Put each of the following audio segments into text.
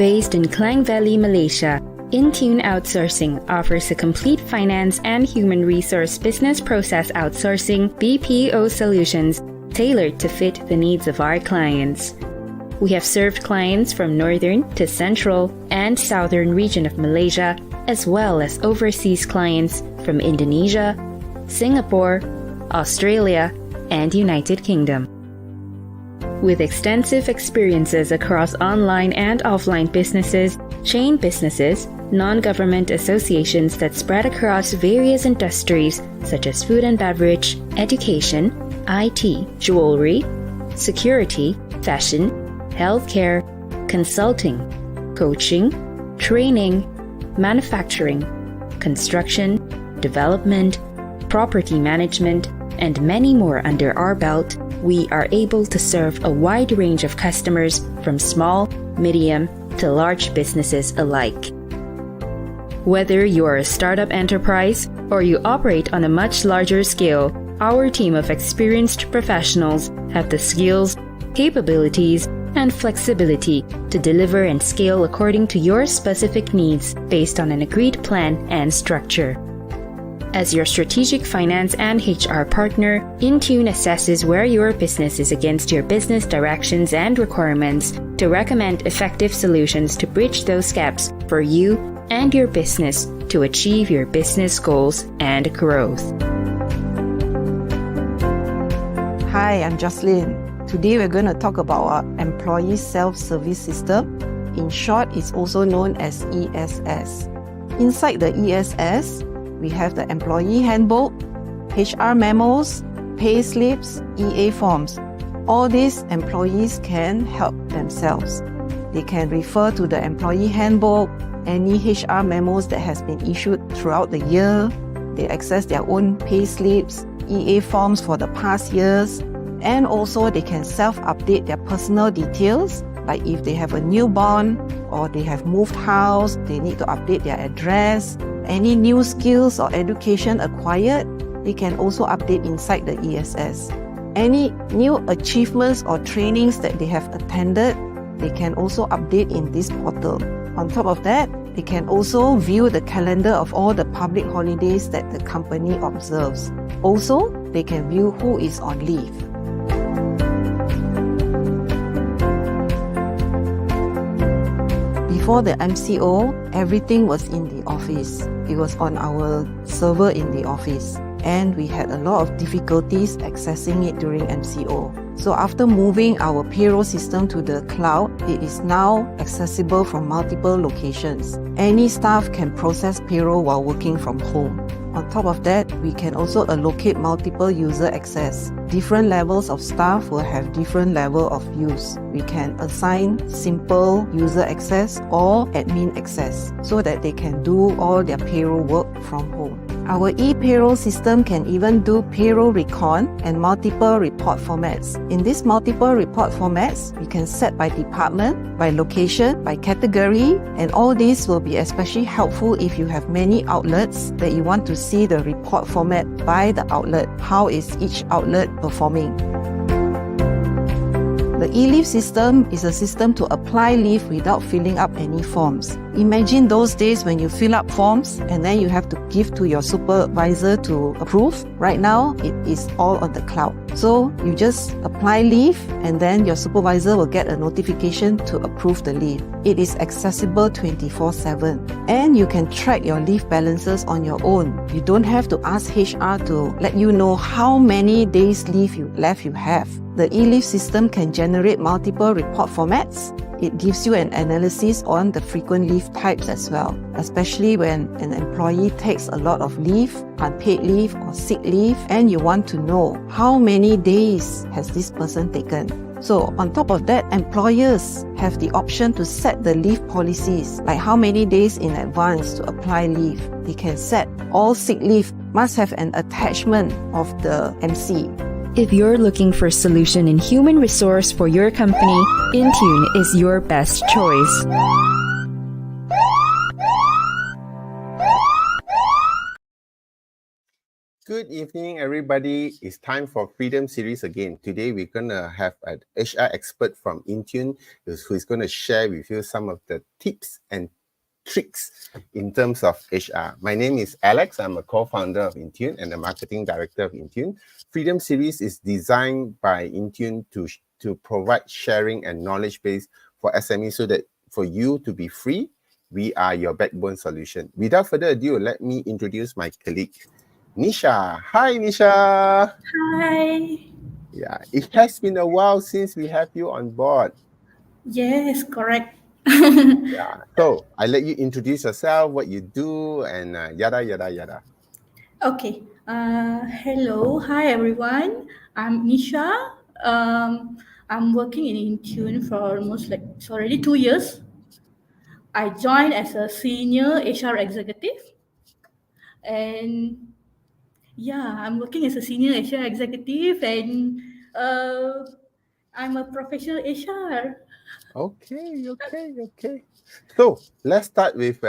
Based in Klang Valley, Malaysia, InTune Outsourcing offers a complete finance and human resource business process outsourcing (BPO) solutions tailored to fit the needs of our clients. We have served clients from northern to central and southern region of Malaysia, as well as overseas clients from Indonesia, Singapore, Australia, and United Kingdom. With extensive experiences across online and offline businesses, chain businesses, non-government associations that spread across various industries such as food and beverage, education, IT, jewelry, security, fashion, healthcare, consulting, coaching, training, manufacturing, construction, development, property management, and many more under our belt, we are able to serve a wide range of customers from small, medium, to large businesses alike. Whether you are a startup enterprise or you operate on a much larger scale, our team of experienced professionals have the skills, capabilities, and flexibility to deliver and scale according to your specific needs based on an agreed plan and structure. As your strategic finance and HR partner, InTune assesses where your business is against your business directions and requirements to recommend effective solutions to bridge those gaps for you and your business to achieve your business goals and growth. Hi, I'm Jocelyn. Today we're going to talk about our Employee Self-Service System. In short, it's also known as ESS. Inside the ESS, we have the Employee Handbook, HR memos, pay slips, EA forms. All these employees can help themselves. They can refer to the Employee Handbook, any HR memos that has been issued throughout the year. They access their own pay slips, EA forms for the past years, and also they can self-update their personal details, like if they have a newborn or they have moved house, they need to update their address. Any new skills or education acquired, they can also update inside the ESS. Any new achievements or trainings that they have attended, they can also update in this portal. On top of that, they can also view the calendar of all the public holidays that the company observes. Also, they can view who is on leave. Before the MCO, everything was in the office. It was on our server in the office, and we had a lot of difficulties accessing it during MCO. So after moving our payroll system to the cloud, it is now accessible from multiple locations. Any staff can process payroll while working from home. On top of that, we can also allocate multiple user access. Different levels of staff will have different level of use. We can assign simple user access or admin access so that they can do all their payroll work from home. Our e-payroll system can even do payroll recon and multiple report formats. In these multiple report formats, we can set by department, by location, by category, and all these will be especially helpful if you have many outlets that you want to see the report format by the outlet. How is each outlet performing? The e-leave system is a system to apply leave without filling up any forms. Imagine those days when you fill up forms and then you have to give to your supervisor to approve. Right now, it is all on the cloud. So you just apply leave and then your supervisor will get a notification to approve the leave. It is accessible 24/7 and you can track your leave balances on your own. You don't have to ask HR to let you know how many days leave you have. The e-leave system can generate multiple report formats. It gives you an analysis on the frequent leave types as well, especially when an employee takes a lot of leave, unpaid leave or sick leave, and you want to know how many days has this person taken. So on top of that, employers have the option to set the leave policies, like how many days in advance to apply leave. They can set all sick leave must have an attachment of the MC. If you're looking for a solution in human resource for your company, InTune is your best choice. Good evening, everybody. It's time for Freedom Series again. Today, we're going to have an HR expert from InTune who is going to share with you some of the tips and tricks in terms of HR. My name is Alex. I'm a co-founder of InTune and the marketing director of InTune. Freedom Series is designed by InTune to provide sharing and knowledge base for SMEs so that for you to be free, we are your backbone solution. Without further ado, let me introduce my colleague, Nisha. Hi, Nisha. Hi. Yeah, it has been a while since we have you on board. Yes, correct. Yeah, so I let you introduce yourself, what you do, and yada yada yada. Okay. Hello. Hi, everyone. I'm Nisha. I'm working in InTune for almost it's already 2 years. I joined as a senior HR executive, and yeah, I'm working as a senior HR executive, and uh, I'm a professional HR. Okay. So let's start with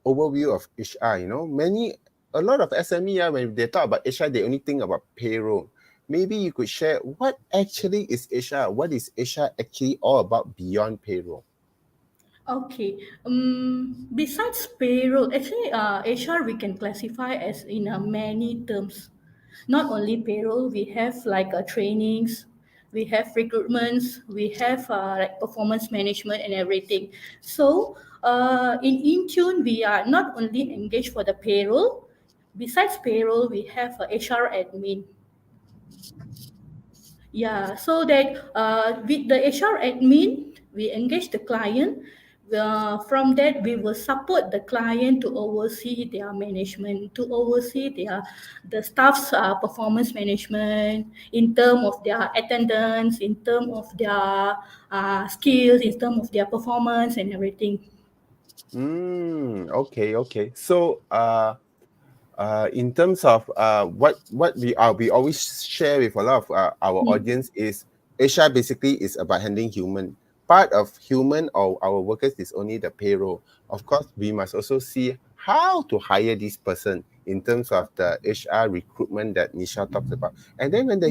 overview of HR. A lot of SME when they talk about HR, they only think about payroll. Maybe you could share what actually is HR. What is HR actually all about beyond payroll? Okay. Besides payroll, actually, HR we can classify as in many terms. Not only payroll, we have like trainings, we have recruitments, we have like performance management and everything. So, in Intune, we are not only engaged for the payroll. Besides payroll, we have HR admin. Yeah, so that with the HR admin, we engage the client. From that, we will support the client to oversee their management, to oversee the staff's performance management in terms of their attendance, in terms of their skills, in terms of their performance and everything. Okay. So, in terms of what we always share with a lot of our Hmm. audience is HR basically is about handling human. Part of human or our workers is only the payroll. Of course, we must also see how to hire this person in terms of the HR recruitment that Nisha talked about. And then when the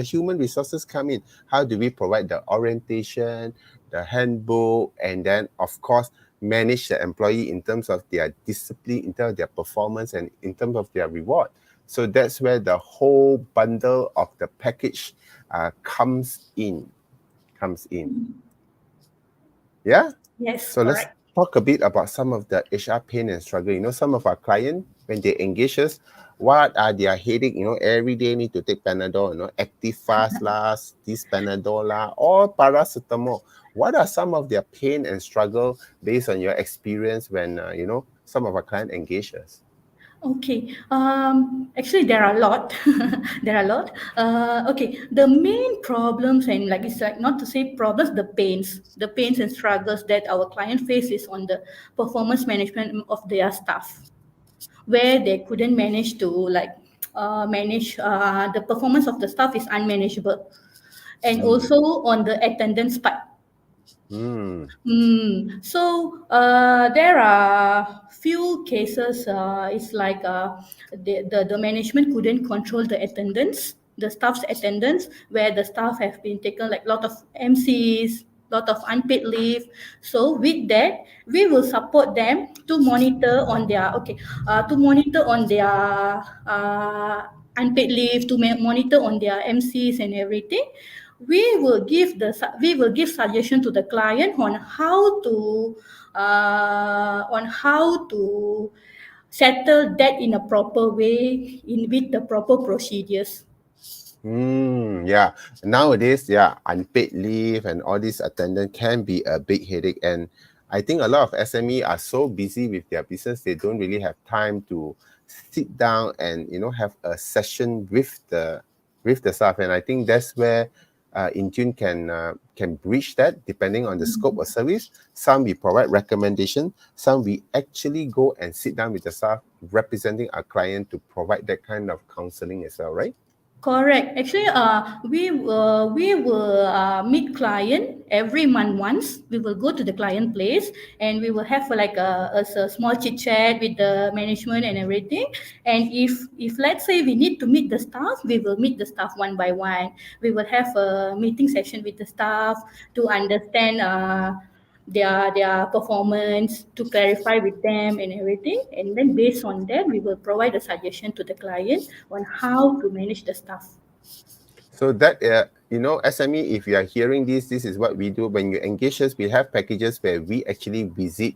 human resources come in, how do we provide the orientation, the handbook, and then of course manage the employee in terms of their discipline, in terms of their performance, and in terms of their reward. So that's where the whole bundle of the package comes in. Yeah. Yes, So let's correct. talk a bit about some of the HR pain and struggle. Some of our clients when they engage us, what are their headache? Every day need to take Panadol. Active fast last, this Panadol lah, or paracetamol. What are some of their pain and struggle based on your experience when some of our clients engage us? Okay. Actually, there are a lot. There are a lot. Okay. The main problems and like it's like not to say problems, the pains and struggles that our client faces on the performance management of their staff, where they couldn't manage to manage the performance of the staff is unmanageable, and Mm. also on the attendance part. Mm. So there are few cases. It's like the management couldn't control the attendance, the staff's attendance, where the staff have been taken like lot of MCs, lot of unpaid leave. So with that, we will support them to monitor on their unpaid leave, to monitor on their MCs and everything. We will give suggestion to the client on how to settle that in a proper way in with the proper procedures. Yeah. Nowadays, yeah, unpaid leave and all this attendance can be a big headache. And I think a lot of SME are so busy with their business, they don't really have time to sit down and have a session with the staff. And I think that's where Intune can bridge that depending on the scope of service. Some we provide recommendation, some we actually go and sit down with the staff representing our client to provide that kind of counseling as well, right? Correct. Actually, we will meet client every month once. We will go to the client place and we will have a small chit chat with the management and everything. And if let's say we need to meet the staff, we will meet the staff one by one. We will have a meeting session with the staff to understand their performance, to clarify with them and everything. And then based on that, we will provide a suggestion to the client on how to manage the staff. So that SME, if you are hearing this is what we do. When you engage us, we have packages where we actually visit.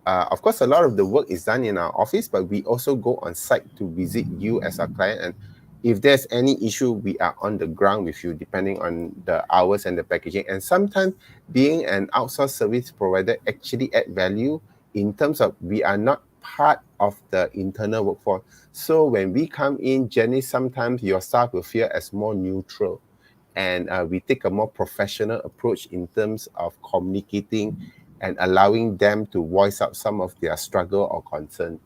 Of course, a lot of the work is done in our office, but we also go on site to visit you as our client. And if there's any issue, we are on the ground with you, depending on the hours and the packaging. And sometimes being an outsourced service provider actually add value in terms of we are not part of the internal workforce. So when we come in, Jenny, sometimes your staff will feel as more neutral. And we take a more professional approach in terms of communicating and allowing them to voice out some of their struggle or concern.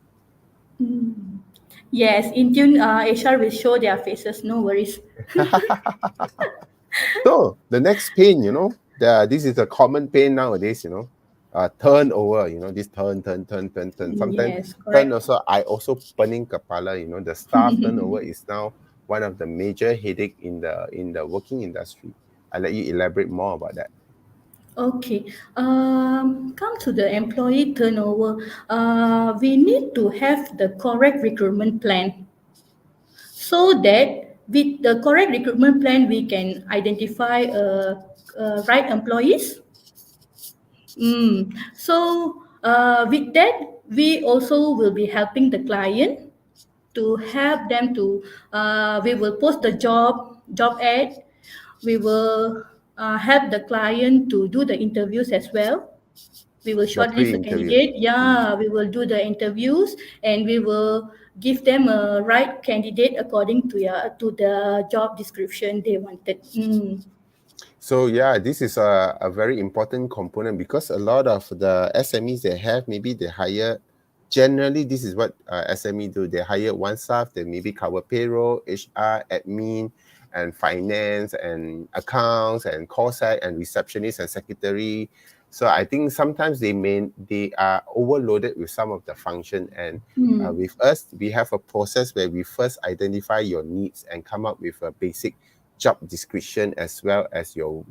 Yes, InTune HR will show their faces, no worries. So the next pain, this is a common pain nowadays, turnover, this turn. Sometimes Yes, turn correct. also, I also pening kepala, the staff turnover is now one of the major headache in the working industry. I'll let you elaborate more about that. Okay. Come to the employee turnover. We need to have the correct recruitment plan so that with the correct recruitment plan, we can identify right employees. With that, we also will be helping the client to help them to. We will post the job ad. We will help the client to do the interviews as well. We will The shortlist the pre-interview. candidate. Yeah, we will do the interviews and we will give them a right candidate according to the job description they wanted. So yeah, this is a very important component because a lot of the SMEs they have, maybe they hire, generally this is what SME do. They hire one staff, they maybe cover payroll, HR, admin, and finance, and accounts, and call side, and receptionist, and secretary. So I think sometimes they are overloaded with some of the function. And with us, we have a process where we first identify your needs and come up with a basic job description as well as your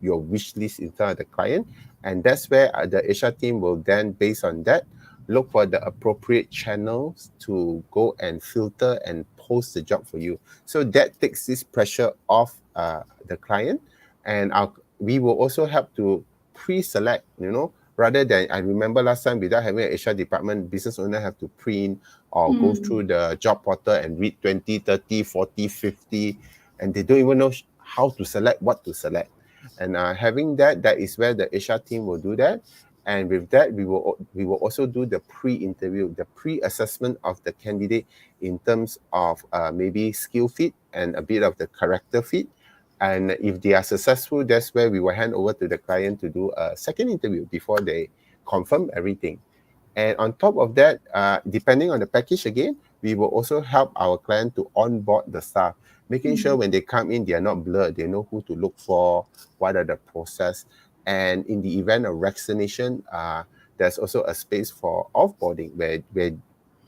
wish list in front of the client. And that's where the HR team will then, based on that, look for the appropriate channels to go and filter and post the job for you. So that takes this pressure off the client. And we will also help to pre-select, rather than, I remember last time, without having an HR department, business owner have to print or go through the job portal and read 20, 30, 40, 50, and they don't even know how to select, what to select. And having that is where the HR team will do that. And with that, we will also do the pre-interview, the pre-assessment of the candidate in terms of maybe skill fit and a bit of the character fit. And if they are successful, that's where we will hand over to the client to do a second interview before they confirm everything. And on top of that, depending on the package again, we will also help our client to onboard the staff, making sure when they come in, they are not blurred. They know who to look for, what are the process. And in the event of vaccination, there's also a space for offboarding where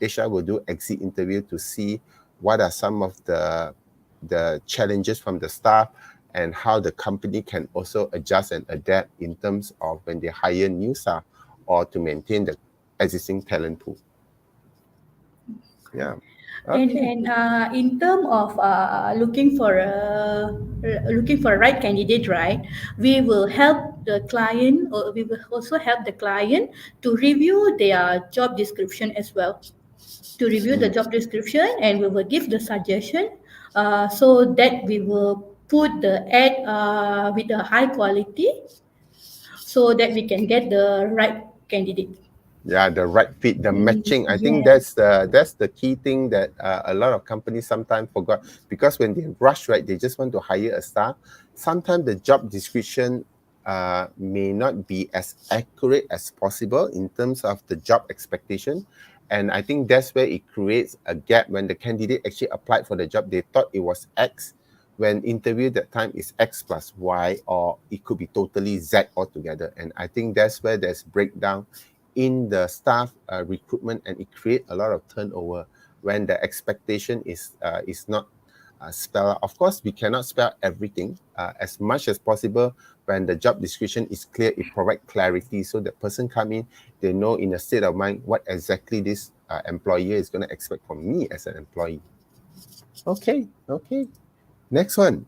HR will do exit interview to see what are some of the challenges from the staff and how the company can also adjust and adapt in terms of when they hire new staff or to maintain the existing talent pool. Yeah. And Okay. in terms of looking for a right candidate, right? We will help the client, or we will also help the client to review their job description as well. To review the job description, and we will give the suggestion, so that we will put the ad with a high quality, so that we can get the right candidate. Yeah, the right fit, the matching. I think Yes. that's the key thing that a lot of companies sometimes forgot, because when they rush, right, they just want to hire a staff. Sometimes the job description may not be as accurate as possible in terms of the job expectation. And I think that's where it creates a gap. When the candidate actually applied for the job, they thought it was X. When interviewed that time is X plus Y, or it could be totally Z altogether. And I think that's where there's breakdown in the staff recruitment, and it creates a lot of turnover when the expectation is not spell out. Of course, we cannot spell everything. As much as possible, when the job description is clear, it provides clarity. So the person come in, they know in a state of mind what exactly this employer is going to expect from me as an employee. Okay. Next one.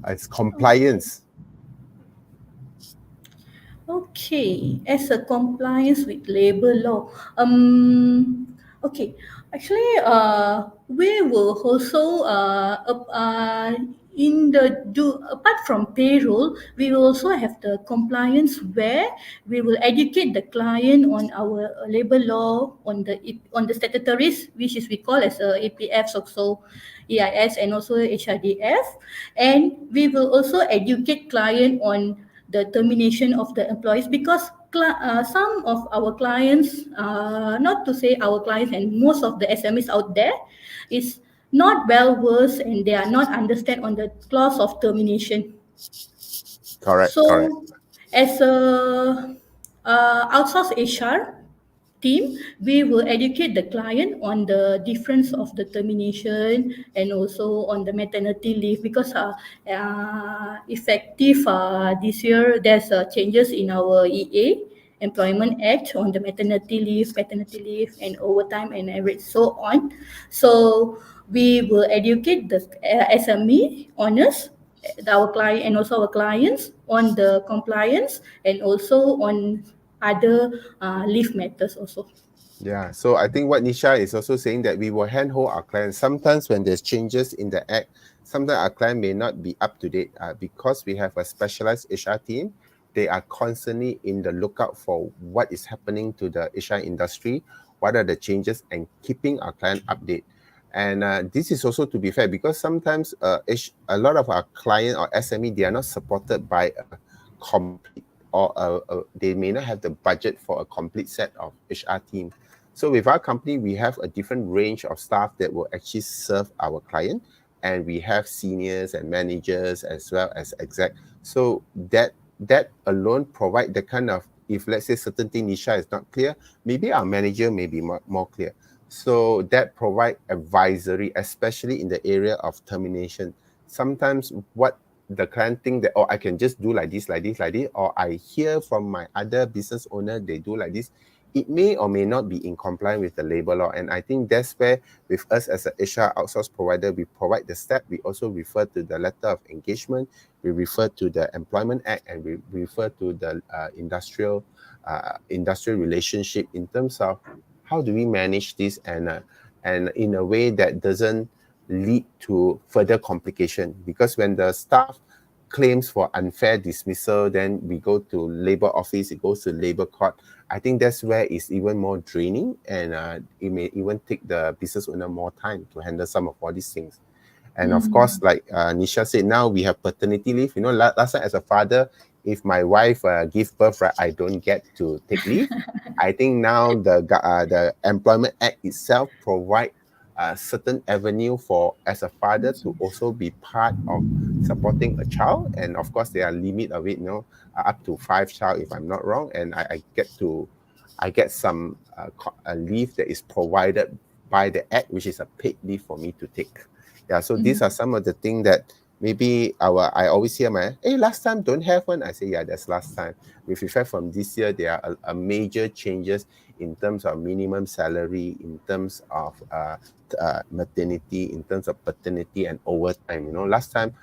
It's compliance. Okay, as a compliance with labor law, okay, actually, we will also in the apart from payroll, we will also have the compliance where we will educate the client on our labor law, on the statutories, which is we call as APF, also EIS, and also HRDF, and we will also educate client on the termination of the employees, because some of our clients, not to say our clients, and most of the SMEs out there is not well versed, and they are not understand on the clause of termination. Correct. As a outsource HR team, we will educate the client on the difference of the termination and also on the maternity leave, because effective this year, there's changes in our EA, Employment Act, on the maternity leave, paternity leave, and overtime and average, so on. So we will educate the SME owners, our client, and also our clients on the compliance, and also on other leave matters also. Yeah, so I think what Nisha is also saying, that we will handhold our clients. Sometimes when there's changes in the act, sometimes our client may not be up to date because we have a specialized HR team. They are constantly in the lookout for what is happening to the HR industry, what are the changes, and keeping our client update. And this is also to be fair, because sometimes a lot of our client or SME, they are not supported by a complete, or they may not have the budget for a complete set of HR team. So with our company, we have a different range of staff that will actually serve our client, and we have seniors and managers as well as exec. So that alone provide the kind of, if let's say certain thing Nisha is not clear, maybe our manager may be more clear. So that provide advisory, especially in the area of termination. Sometimes what the client think that, oh, I can just do like this, or I hear from my other business owner, they do like this. It may or may not be in compliance with the labor law. And I think that's where, with us as an HR outsource provider, we provide the step. We also refer to the letter of engagement. We refer to the Employment Act, and we refer to the industrial relationship, in terms of how do we manage this, and in a way that doesn't lead to further complication. Because when the staff claims for unfair dismissal, then we go to labor office, it goes to labor court. I think that's where it's even more draining, and it may even take the business owner more time to handle some of all these things. And of course, like Nisha said, now we have paternity leave. You know, last time as a father, if my wife give birth, right, I don't get to take leave. I think now the Employment Act itself provide a certain avenue for, as a father, to also be part of supporting a child. And of course, there are limit of it, up to 5 child, if I'm not wrong. And I get some leave that is provided by the act, which is a paid leave for me to take. Yeah, so these are some of the things that maybe I always hear hey, last time don't have one. I say, yeah, that's last time. With effect from this year, there are a major changes in terms of minimum salary, in terms of maternity, in terms of paternity and overtime. Last time,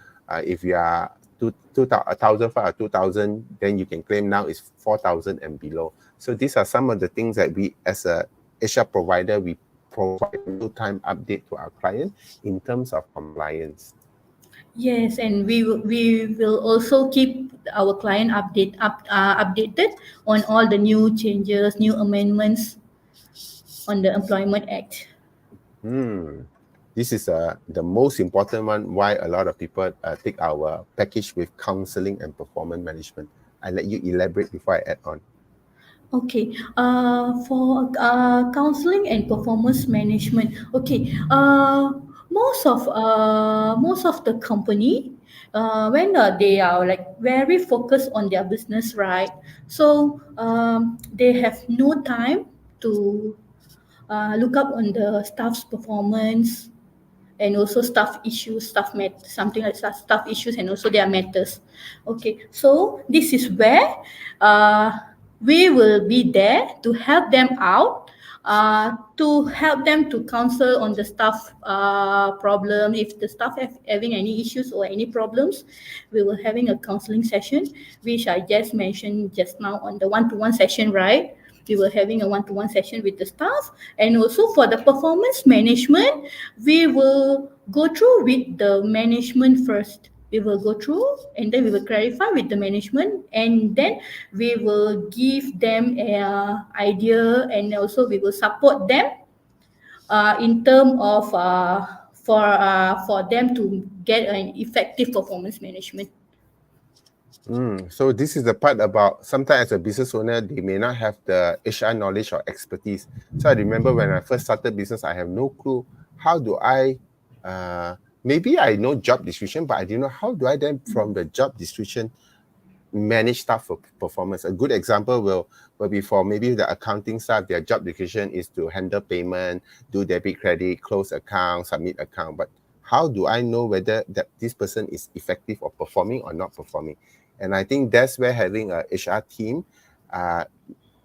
if you are 1,000 or 2,000, then you can claim. Now is 4,000 and below. So these are some of the things that we, as a HR provider, we provide real-time update to our client in terms of compliance. Yes, and we will also keep our client updated on all the new changes, new amendments on the Employment Act. This is the most important one, why a lot of people take our package with counseling and performance management. I let you elaborate before I add on. Okay. For counseling and performance management. Okay. Most of the company, when they are like very focused on their business, right? So they have no time to look up on the staff's performance, and also staff issues, something like that, staff issues, and also their matters. Okay, so this is where uh, we will be there to help them out, to help them to counsel on the staff problem. If the staff having any issues or any problems, we will having a counseling session, which I just mentioned just now on the one-to-one session, right? We were having a one-to-one session with the staff. And also for the performance management, we will go through with the management first. We will go through, and then we will clarify with the management, and then we will give them a idea, and also we will support them in term of for them to get an effective performance management. So this is the part about sometimes as a business owner, they may not have the HR knowledge or expertise. So I remember when I first started business, I have no clue how do I, maybe I know job description, but I didn't know how do I then from the job description manage staff for performance. A good example will be for maybe the accounting staff, their job description is to handle payment, do debit, credit, close account, submit account. But how do I know whether that this person is effective or performing or not performing? And I think that's where having a HR team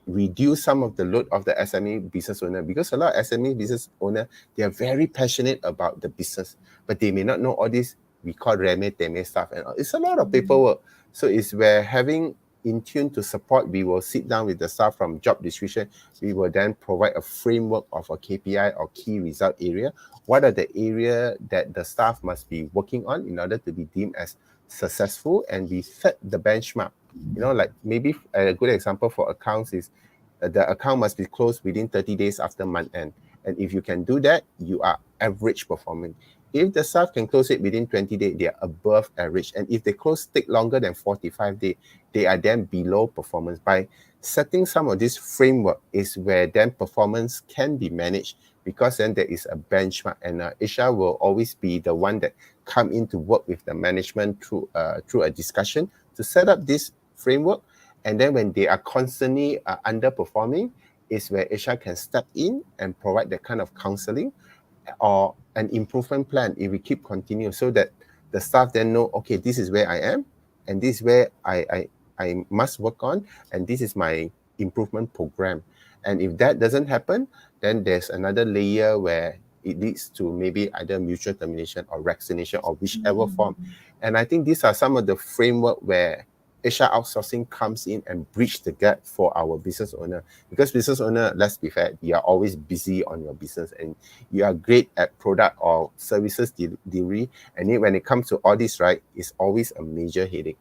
reduce some of the load of the SME business owner, because a lot of SME business owner, they are very passionate about the business, but they may not know all this we call reme stuff, and it's a lot of paperwork. So it's where having InTune to support, we will sit down with the staff from job description. We will then provide a framework of a KPI or key result area. What are the area that the staff must be working on in order to be deemed as successful, and we set the benchmark. Like maybe a good example for accounts is the account must be closed within 30 days after month end. And if you can do that, you are average performing. If the staff can close it within 20 days, they are above average. And if they take longer than 45 days, they are then below performance. By setting some of this framework is where then performance can be managed, because then there is a benchmark, and HR will always be the one that come in to work with the management through a discussion to set up this framework. And then when they are constantly underperforming is where HR can step in and provide that kind of counseling or an improvement plan if we keep continuing, so that the staff then know, okay, this is where I am, and this is where I must work on, and this is my improvement program. And if that doesn't happen, then there's another layer where it leads to maybe either mutual termination or resignation or whichever form. And I think these are some of the framework where HR outsourcing comes in and bridge the gap for our business owner. Because business owner, let's be fair, you are always busy on your business and you are great at product or services delivery. And when it comes to all this, right, it's always a major headache.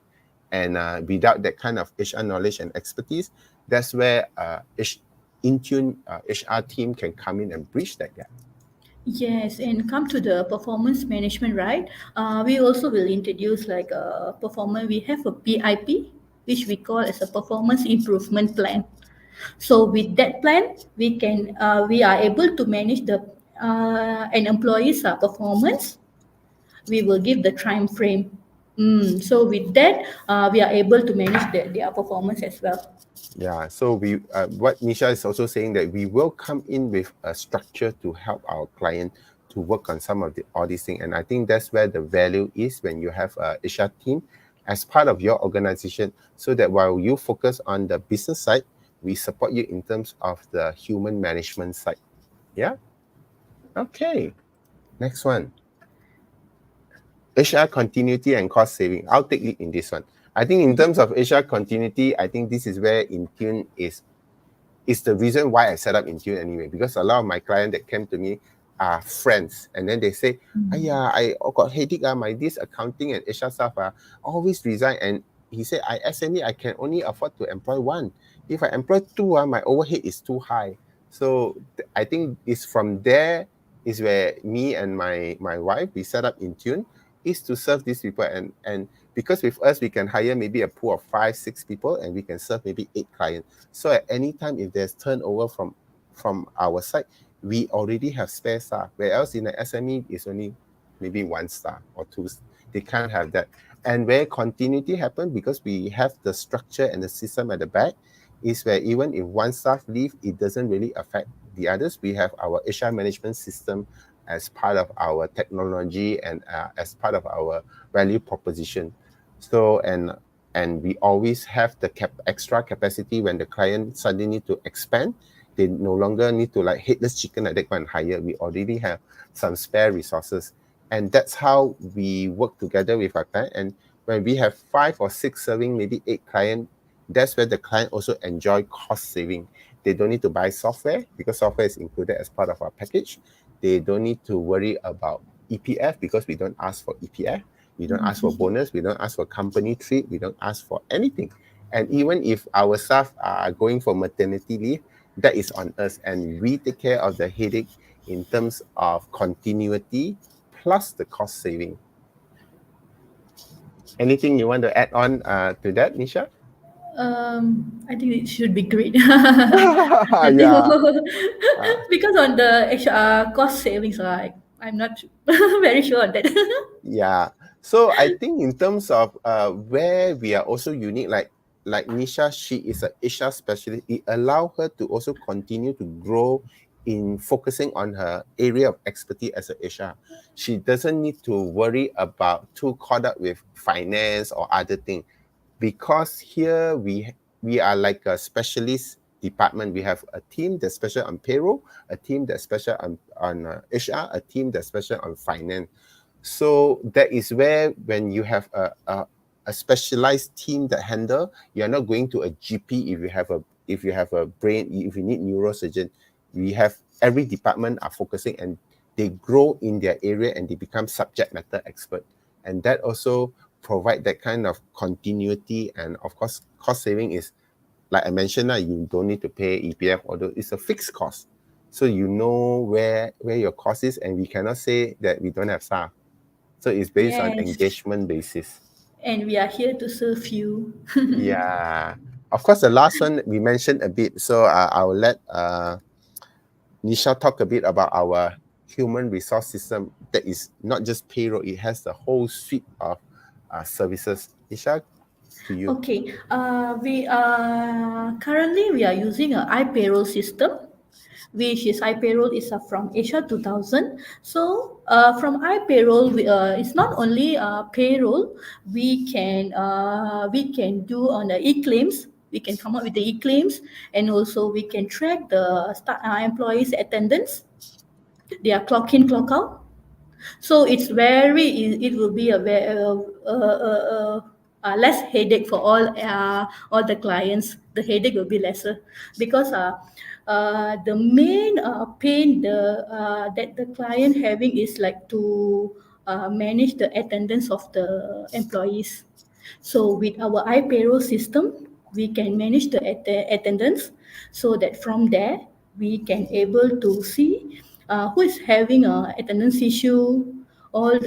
And without that kind of HR knowledge and expertise, that's where InTune HR team can come in and bridge that gap. Yes, and come to the performance management, right? We also will introduce like a performance. We have a PIP, which we call as a performance improvement plan. So with that plan, we are able to manage the an employee's performance. We will give the time frame. So with that, we are able to manage their performance as well. Yeah, so we what Nisha is also saying, that we will come in with a structure to help our client to work on some of all these things. And I think that's where the value is when you have a HR team as part of your organization, so that while you focus on the business side, we support you in terms of the human management side. Yeah. Okay. Next one. HR continuity and cost saving. I'll take lead in this one. I think in terms of HR continuity, I think this is where InTune is the reason why I set up InTune anyway, because a lot of my clients that came to me are friends, and then they say, I got headache, my this accounting and HR staff always resign. And he said, I SME, I can only afford to employ one. If I employ two, my overhead is too high. So I think it's from there is where me and my wife, we set up InTune, is to serve these people. And Because with us, we can hire maybe a pool of 5, 6 people, and we can serve maybe 8 clients. So at any time, if there's turnover from our side, we already have spare staff. Whereas in the SME, it's only maybe 1 staff or 2. They can't have that. And where continuity happens, because we have the structure and the system at the back, is where even if 1 staff leave, it doesn't really affect the others. We have our HR management system as part of our technology and as part of our value proposition. So, and we always have the extra capacity when the client suddenly need to expand. They no longer need to like headless chicken like that go and hire. We already have some spare resources. And that's how we work together with our client. And when we have 5 or 6 serving, maybe 8 clients, that's where the client also enjoy cost saving. They don't need to buy software because software is included as part of our package. They don't need to worry about EPF because we don't ask for EPF. We don't ask for bonus. We don't ask for company treat. We don't ask for anything. And even if our staff are going for maternity leave, that is on us. And we take care of the headache in terms of continuity plus the cost saving. Anything you want to add on to that, Nisha? I think it should be great. Yeah. Because on the cost savings, I'm not very sure on that. Yeah. So I think in terms of where we are also unique, like Nisha, she is an HR specialist. It allows her to also continue to grow in focusing on her area of expertise as a HR. She doesn't need to worry about too caught up with finance or other things, because here we are like a specialist department. We have a team that's special on payroll, a team that's special on HR, a team that's special on finance. So that is where when you have a specialized team that handle, you're not going to a GP if you have a brain, if you need neurosurgeon. We have every department are focusing and they grow in their area and they become subject matter expert. And that also provide that kind of continuity. And of course, cost saving is, like I mentioned, you don't need to pay EPF, although it's a fixed cost. So you know where your cost is, and we cannot say that we don't have staff. So it's based on Yes. engagement basis. And we are here to serve you. Yeah. Of course, the last one we mentioned a bit. So I will let Nisha talk a bit about our human resource system that is not just payroll, it has the whole suite of services. Nisha, to you. Okay. We currently we are using a iPayroll system, which is iPayroll is from Asia 2000. So from iPayroll, it's not only payroll. We can do on the e-claims. We can come up with the e-claims, and also we can track the employees' attendance, their clock in, clock out. So it's it will be a very less headache for all the clients. The headache will be lesser because the main pain that the client having is like to manage the attendance of the employees. So with our iPayroll system, we can manage the attendance, so that from there we can able to see who is having a attendance issue, all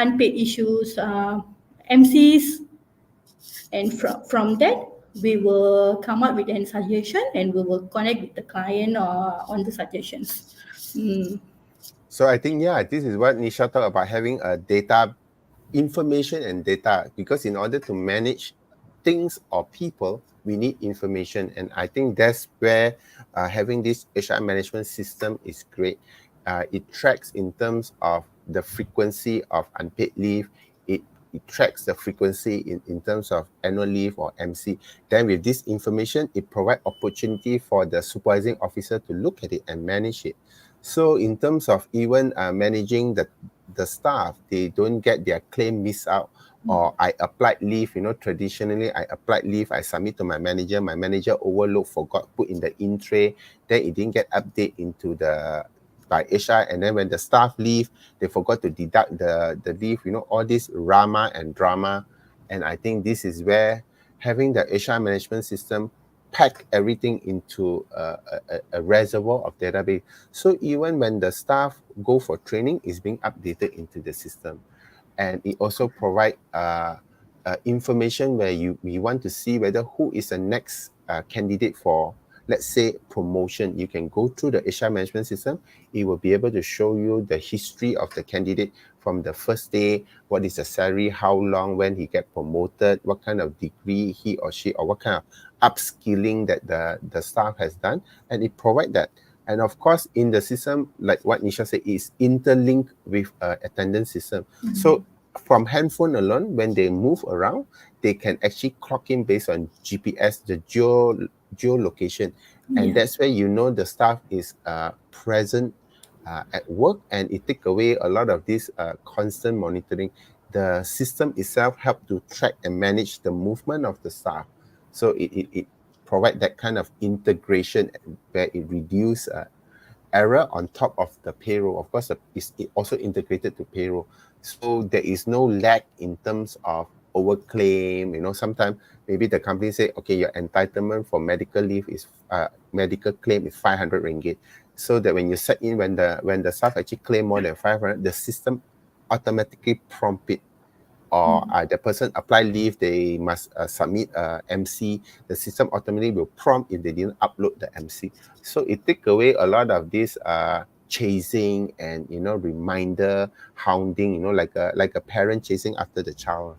unpaid issues, MCs, and from that we will come up with a suggestion and we will connect with the client on the suggestions. So I think, yeah, this is what Nisha talked about, having a data, information and data, because in order to manage things or people, we need information. And I think that's where having this HR management system is great. It tracks in terms of the frequency of unpaid leave. It tracks the frequency in terms of annual leave or MC. Then with this information, it provides opportunity for the supervising officer to look at it and manage it. So in terms of even managing the staff, they don't get their claim missed out, or I applied leave, traditionally I applied leave, I submit to my manager overlooked, forgot, put in the in tray, then it didn't get update into by HR, and then when the staff leave, they forgot to deduct the leave, all this rama and drama. And I think this is where having the HR management system pack everything into a reservoir of database. So even when the staff go for training, it's being updated into the system. And it also provide information where we want to see whether who is the next candidate for, let's say, promotion. You can go through the HR management system. It will be able to show you the history of the candidate from the first day, what is the salary, how long, when he get promoted, what kind of degree he or she, or what kind of upskilling that the staff has done, and it provide that. And of course, in the system, like what Nisha said, is interlinked with attendance system. So from handphone alone, when they move around, they can actually clock in based on GPS, the geolocation. And that's where you know the staff is present at work, and it take away a lot of this constant monitoring. The system itself help to track and manage the movement of the staff. So it provide that kind of integration where it reduce error on top of the payroll. Of course, it's also integrated to payroll. So there is no lag in terms of overclaim. You know, sometimes maybe the company say, okay, your entitlement for medical leave is medical claim is 500 ringgit. So that when you set in, when the staff actually claim more than 500, the system automatically prompt it. Or the person apply leave, they must submit MC. The system automatically will prompt if they didn't upload the MC. So it take away a lot of this chasing and reminder hounding. Like a parent chasing after the child.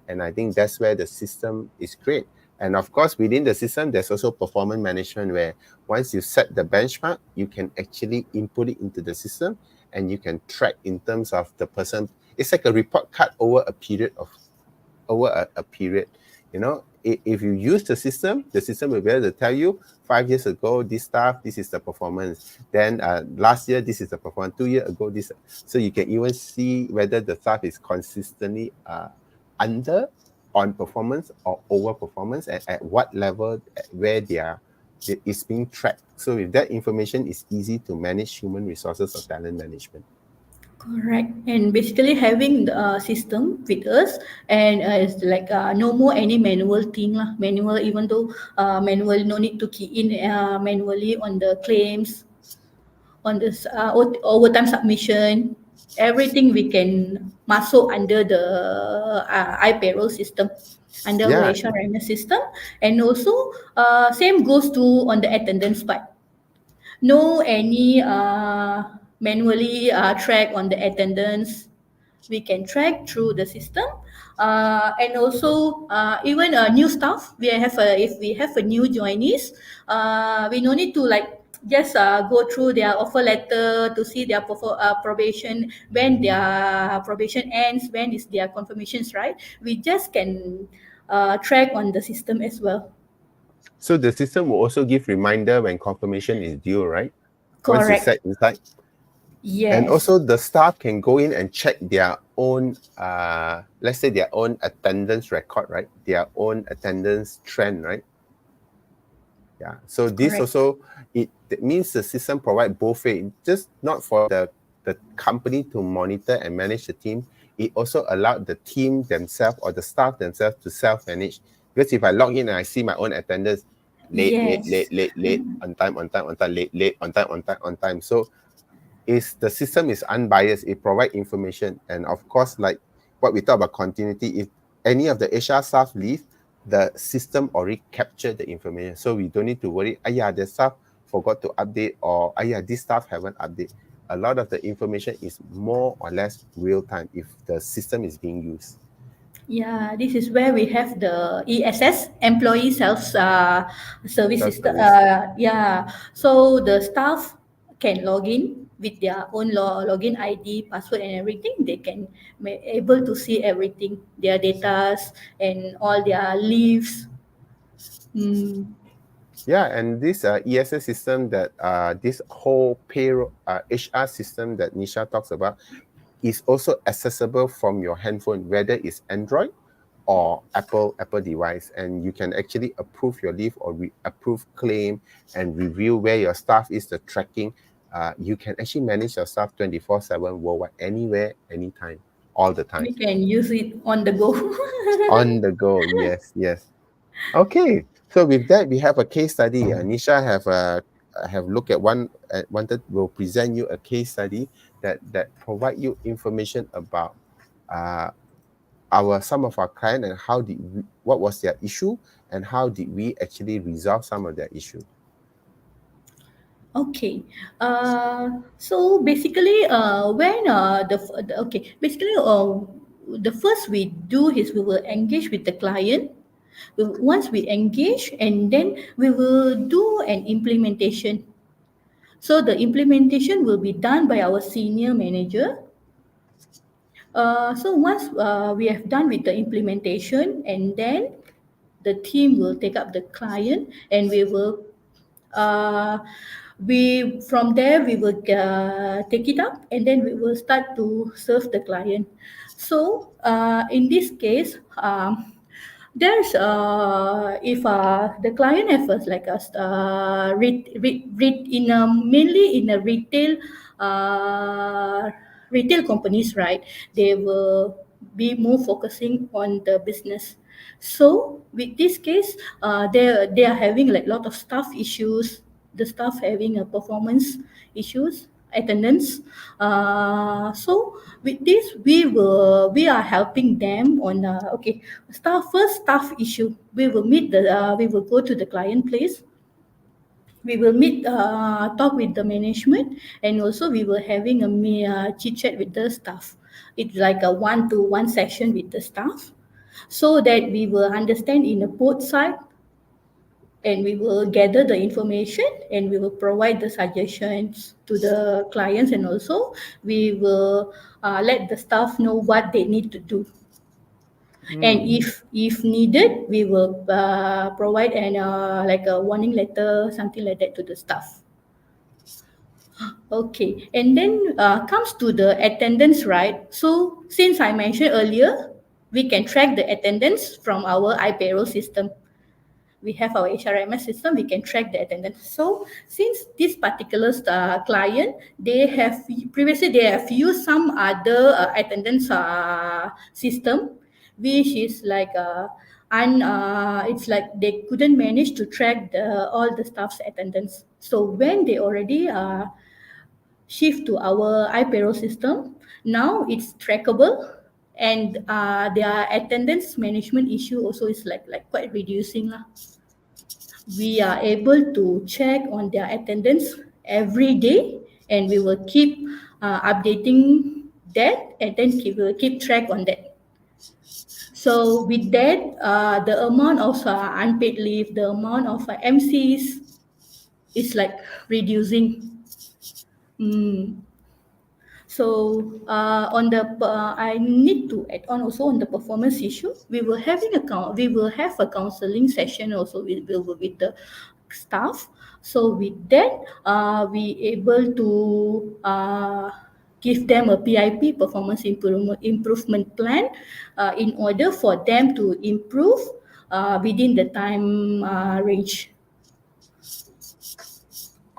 And I think that's where the system is great. And of course, within the system, there's also performance management, where once you set the benchmark, you can actually input it into the system, and you can track in terms of the person. It's like a report card over a period. If you use the system will be able to tell you 5 years ago, this staff, this is the performance. Then last year, this is the performance. 2 years ago, this. So you can even see whether the staff is consistently under on performance or over performance, and at what level where is being tracked. So with that information, it's easy to manage human resources or talent management. Correct. And basically having the system with us, and it's like no more any manual thing lah. Manual, even though manual no need to key in manually on the claims, on this overtime submission. Everything we can masuk under the iPayroll system, under Malaysia Revenue system. And also same goes to on the attendance part. No any manually track on the attendance. We can track through the system, and also even new staff. If we have a new joinees, we no need to just go through their offer letter to see their probation, when their probation ends, when is their confirmations, right? We just can track on the system as well. So the system will also give reminder when confirmation is due, right? Correct. Once you set inside. Yes. And also the staff can go in and check their own, let's say their own attendance record, right? Their own attendance trend, right? Yeah. So this also, it means the system provide both ways, just not for the company to monitor and manage the team. It also allowed the team themselves or the staff themselves to self-manage. Because if I log in and I see my own attendance, late, on time, late, on time. So the system is unbiased. It provides information. And of course, like what we talk about continuity, if any of the HR staff leave, the system already captured the information. So we don't need to worry, the staff forgot to update, or this staff haven't updated. A lot of the information is more or less real time if the system is being used. Yeah, this is where we have the ESS, employee self-service system. So the staff can log in with their own login ID, password, and everything. They can be able to see everything, their data and all their leaves. Yeah, and this ESS system this whole payroll HR system that Nisha talks about is also accessible from your handphone, whether it's Android or Apple device, and you can actually approve your leave or approve claim and review where your staff is, the tracking. You can actually manage your staff 24/7 worldwide, anywhere, anytime, all the time. We can use it on the go. On the go, yes. Okay, so with that, we have a case study. Nisha have looked at will present you a case study that provide you information about some of our clients, and what was their issue, and how did we actually resolve some of their issue. Okay. So basically, when basically, the first we do is we will engage with the client. Once we engage, and then we will do an implementation. So the implementation will be done by our senior manager. So once we have done with the implementation, and then the team will take up the client, and uh, from there we will take it up, and then we will start to serve the client. So in this case, there's if the client has like a in a, mainly in a retail companies, right? They will be more focusing on the business. So with this case, they are having like lot of staff issues. The staff having a performance issues, attendance. So with this, we are helping them on staff issue. We will go to the client place. We will meet, talk with the management, and also we will having a chit chat with the staff. It's like a one-to-one session with the staff, so that we will understand in the both side, and we will gather the information, and we will provide the suggestions to the clients, and also we will let the staff know what they need to do. And if needed, we will provide an like a warning letter, something like that, to the staff. Okay, and then comes to the attendance, right? So since I mentioned earlier, we can track the attendance from our iPayroll system. We have our HRMS system, we can track the attendance. So since this particular client, they have used some other attendance system, which is like it's like they couldn't manage to track all the staff's attendance. So when they already shift to our iPayroll system, now it's trackable, and their attendance management issue also is like quite reducing lah. We are able to check on their attendance every day, and we will keep updating that, and then we'll keep track on that. So with that, the amount of unpaid leave, the amount of MCs is like reducing. So I need to add on also on the performance issue. We will have a counseling session also with the staff. So with that, we able to give them a PIP, performance improvement plan, in order for them to improve within the time range.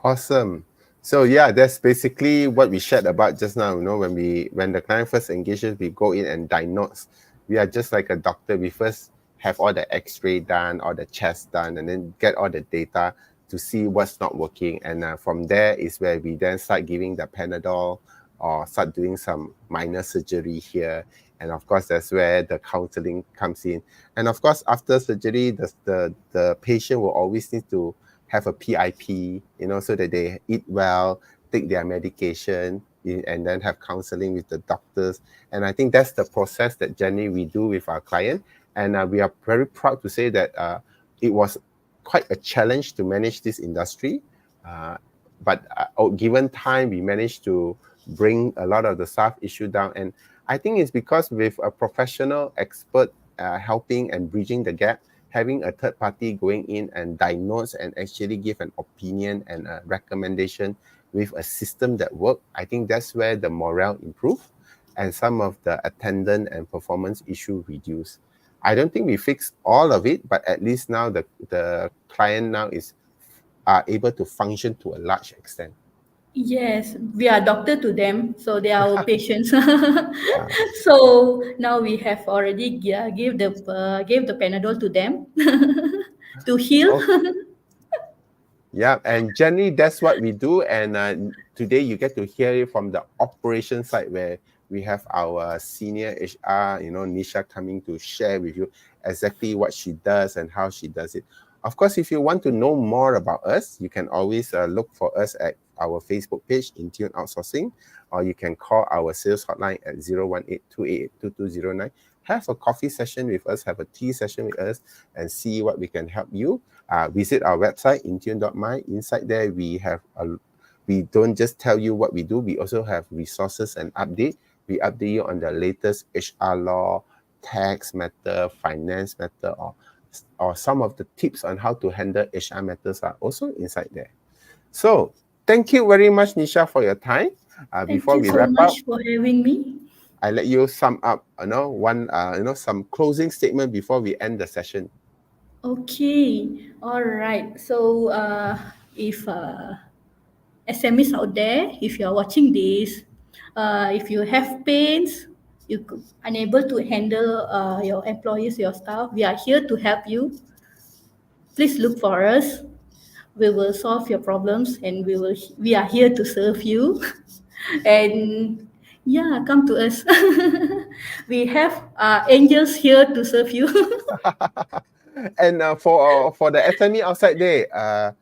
Awesome. So yeah, that's basically what we shared about just now. When the client first engages, we go in and diagnose. We are just like a doctor. We first have all the X-ray done, all the chest done, and then get all the data to see what's not working. And from there is where we then start giving the Panadol, or start doing some minor surgery here. And of course, that's where the counseling comes in. And of course, after surgery, the patient will always need to have a PIP, so that they eat well, take their medication, and then have counseling with the doctors. And I think that's the process that Jenny, we do with our client. And we are very proud to say that it was quite a challenge to manage this industry. But given time, we managed to bring a lot of the staff issue down. And I think it's because with a professional expert helping and bridging the gap, having a third party going in and diagnose and actually give an opinion and a recommendation with a system that works, I think that's where the morale improves and some of the attendance and performance issue reduce. I don't think we fix all of it, but at least now the client now are able to function to a large extent. Yes, we are doctor to them, so they are our patients. So now we have already gave the Panadol to them to heal. Yeah, and generally that's what we do. And today you get to hear it from the operation side, where We have our senior HR, Nisha, coming to share with you exactly what she does and how she does it. Of course, if you want to know more about us, you can always look for us at our Facebook page, InTune Outsourcing, or you can call our sales hotline at 018-288-2209. Have a coffee session with us, have a tea session with us, and see what we can help you. Visit our website, intune.my. Inside there, we don't just tell you what we do, we also have resources and update. We update you on the latest HR law, tax matter, finance matter, or some of the tips on how to handle HR matters are also inside there. So thank you very much, Nisha, for your time. Before we wrap up, thank you so much for having me. I let you sum up, some closing statement before we end the session. Okay, all right. So if SMEs out there, if you are watching this, if you have pains, you unable to handle your employees, your staff, we are here to help you. Please look for us. We will solve your problems, and we are here to serve you. And yeah, come to us. We have angels here to serve you. And for the SME outside there,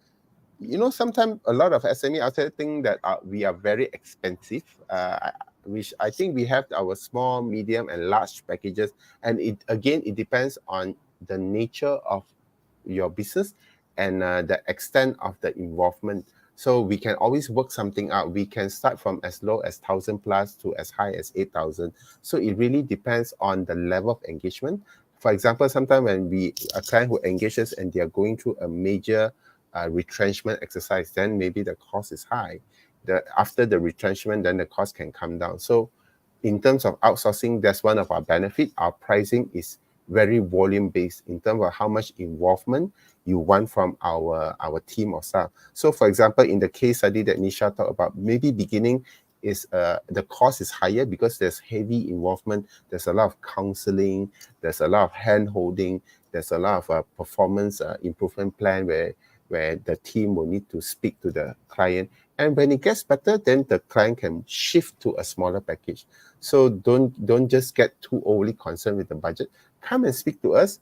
sometimes a lot of SME outside think that we are very expensive, which I think we have our small, medium, and large packages. And it depends on the nature of your business and the extent of the involvement. So we can always work something out. We can start from as low as 1,000 plus to as high as 8,000. So it really depends on the level of engagement. For example, sometimes when a client who engages and they are going through a major retrenchment exercise, then maybe the cost is high. After the retrenchment, then the cost can come down. So in terms of outsourcing, that's one of our benefits. Our pricing is very volume based in terms of how much involvement you want from our team or staff. So for example, in the case study that Nisha talked about, maybe beginning is the cost is higher because there's heavy involvement. There's a lot of counseling. There's a lot of hand holding. There's a lot of performance improvement plan where the team will need to speak to the client. And when it gets better, then the client can shift to a smaller package. So don't just get too overly concerned with the budget. Come and speak to us.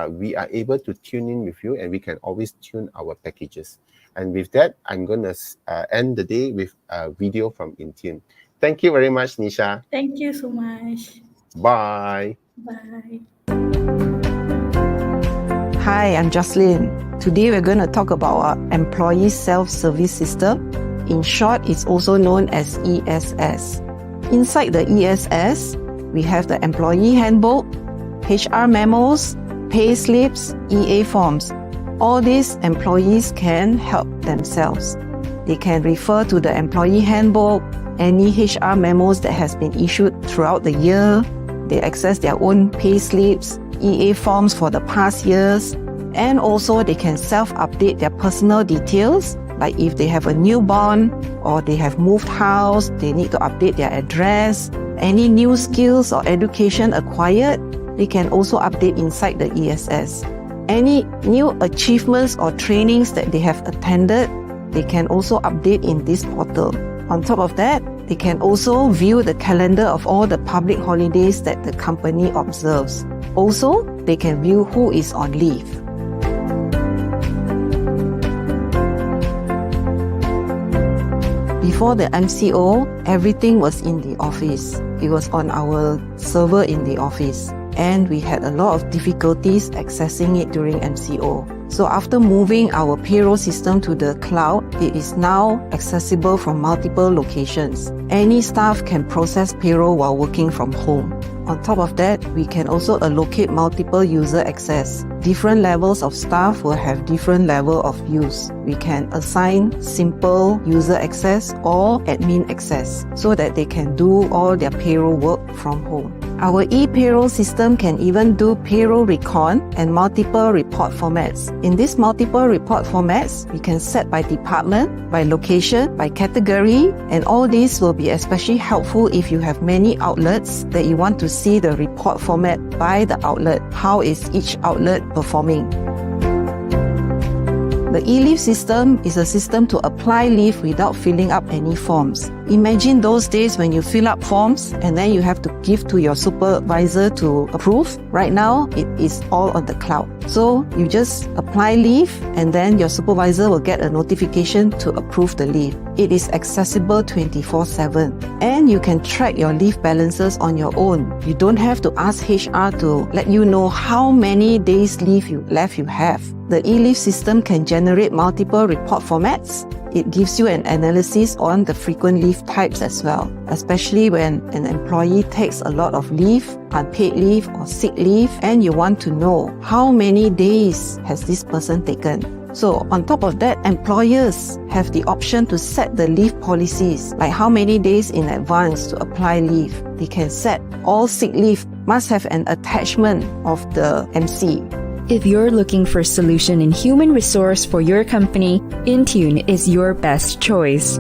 We are able to tune in with you, and we can always tune our packages. And with that, I'm going to end the day with a video from InTune. Thank you very much, Nisha. Thank you so much. Bye. Bye. Hi, I'm Jocelyn. Today we're going to talk about our employee self-service system. In short, it's also known as ESS. Inside the ESS, we have the employee handbook, HR memos, pay slips, EA forms. All these employees can help themselves. They can refer to the employee handbook, any HR memos that has been issued throughout the year. They access their own pay slips, EA forms for the past years, and also they can self-update their personal details, like if they have a newborn or they have moved house, they need to update their address, any new skills or education acquired, they can also update inside the ESS. Any new achievements or trainings that they have attended, they can also update in this portal. On top of that, they can also view the calendar of all the public holidays that the company observes. Also, they can view who is on leave. Before the MCO, everything was in the office. It was on our server in the office. And we had a lot of difficulties accessing it during MCO. So after moving our payroll system to the cloud, it is now accessible from multiple locations. Any staff can process payroll while working from home. On top of that, we can also allocate multiple user access. Different levels of staff will have different level of use. We can assign simple user access or admin access so that they can do all their payroll work from home. Our e-payroll system can even do payroll recon and multiple report formats. In these multiple report formats, we can set by department, by location, by category, and all these will be especially helpful if you have many outlets that you want to see the report format by the outlet. How is each outlet performing? The e-leave system is a system to apply leave without filling up any forms. Imagine those days when you fill up forms and then you have to give to your supervisor to approve. Right now, it is all on the cloud. So you just apply leave and then your supervisor will get a notification to approve the leave. It is accessible 24/7 and you can track your leave balances on your own. You don't have to ask HR to let you know how many days leave you have. The e-leave system can generate multiple report formats. It gives you an analysis on the frequent leave types as well, especially when an employee takes a lot of leave, unpaid leave or sick leave, and you want to know how many days has this person taken. So on top of that, employers have the option to set the leave policies, like how many days in advance to apply leave. They can set all sick leave must have an attachment of the MC. If you're looking for a solution in human resource for your company, InTune is your best choice.